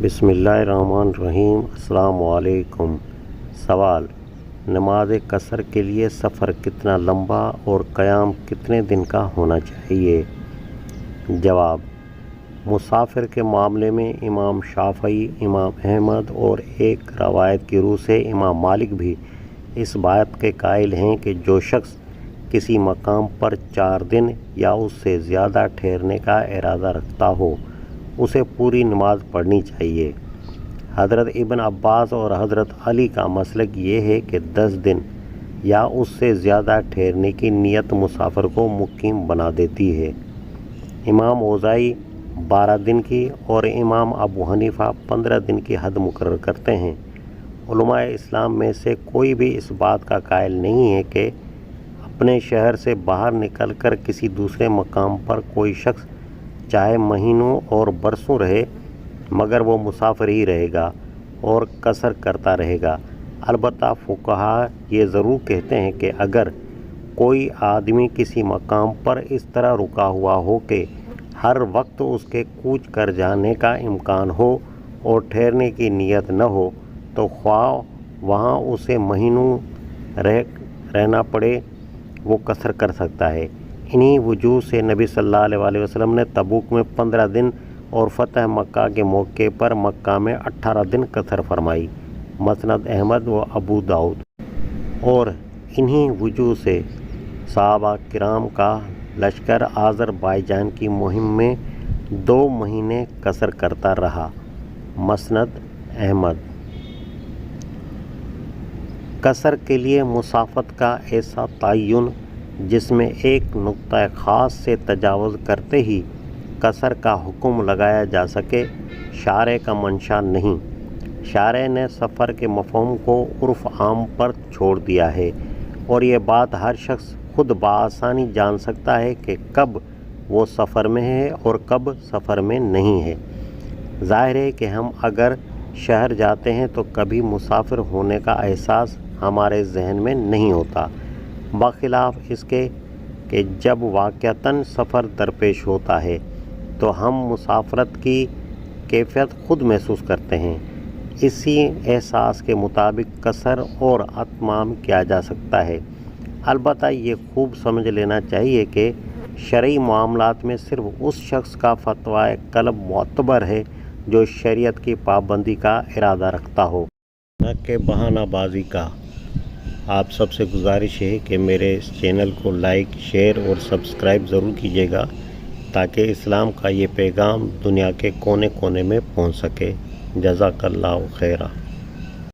बिस्मिल्लाहिर्रहमानिर्रहीम। अस्सलाम वालेकुम। सवाल: नमाज कसर के लिए सफ़र कितना लंबा और क़याम कितने दिन का होना चाहिए? जवाब: मुसाफिर के मामले में इमाम शाफ़ई, इमाम अहमद और एक रवायत की रूह से इमाम मालिक भी इस बात के कायल हैं कि जो शख्स किसी मकाम पर 4 दिन या उससे ज़्यादा ठहरने का इरादा रखता हो उसे पूरी नमाज पढ़नी चाहिए। हज़रत इब्न अब्बास और हज़रत अली का मसलक ये है कि 10 दिन या उससे ज़्यादा ठहरने की नीयत मुसाफिर को मुकीम बना देती है। इमाम औज़ाई 12 दिन की और इमाम अबू हनीफ़ा 15 दिन की हद मुकर्रर करते हैं। उलमाए इस्लाम में से कोई भी इस बात का कायल नहीं है कि अपने शहर से बाहर निकलकर किसी दूसरे मकाम पर कोई शख्स चाहे महीनों और बरसों रहे मगर वो मुसाफिर ही रहेगा और कसर करता रहेगा। अलबत्ता फुक़हा ये ज़रूर कहते हैं कि अगर कोई आदमी किसी मकाम पर इस तरह रुका हुआ हो कि हर वक्त उसके कूच कर जाने का इम्कान हो और ठहरने की नीयत न हो तो ख्वाह वहाँ उसे महीनों रहना पड़े वो कसर कर सकता है। इन्हीं वजूह से नबी सल्लल्लाहु अलैहि वसल्लम ने तबूक में 15 दिन और फ़तह मक्का के मौके पर मक्का में 18 दिन कसर फरमाई। मसनद अहमद व अबू दाऊद। और इन्हीं वजूह से सहाबा किराम का लश्कर आज़रबाईजान की मुहिम में 2 महीने कसर करता रहा। मसनद अहमद। कसर के लिए मुसाफत का ऐसा तयन जिसमें एक नुक्ता ख़ास से तजावुज़ करते ही कसर का हुक्म लगाया जा सके शारे का मंशा नहीं। शारे ने सफ़र के मफ़हूम को उर्फ़ आम पर छोड़ दिया है और ये बात हर शख्स खुद बआसानी जान सकता है कि कब वो सफ़र में है और कब सफ़र में नहीं है। ज़ाहिर है कि हम अगर शहर जाते हैं तो कभी मुसाफिर होने का एहसास हमारे जहन में नहीं होता, बखिलाफ़ इसके कि जब वाक़अतन सफ़र दरपेश होता है तो हम मुसाफरत की कैफियत खुद महसूस करते हैं। इसी एहसास के मुताबिक कसर और अतमाम किया जा सकता है। अलबत्ता ये खूब समझ लेना चाहिए कि शरई मामलात में सिर्फ उस शख्स का फतवा कल्ब मोतबर है जो शरीयत की पाबंदी का इरादा रखता हो, न कि बहानाबाजी का। आप सबसे गुजारिश है कि मेरे इस चैनल को लाइक, शेयर और सब्सक्राइब ज़रूर कीजिएगा ताकि इस्लाम का ये पैगाम दुनिया के कोने कोने में पहुंच सके। जज़ाकल्लाहु खैरा।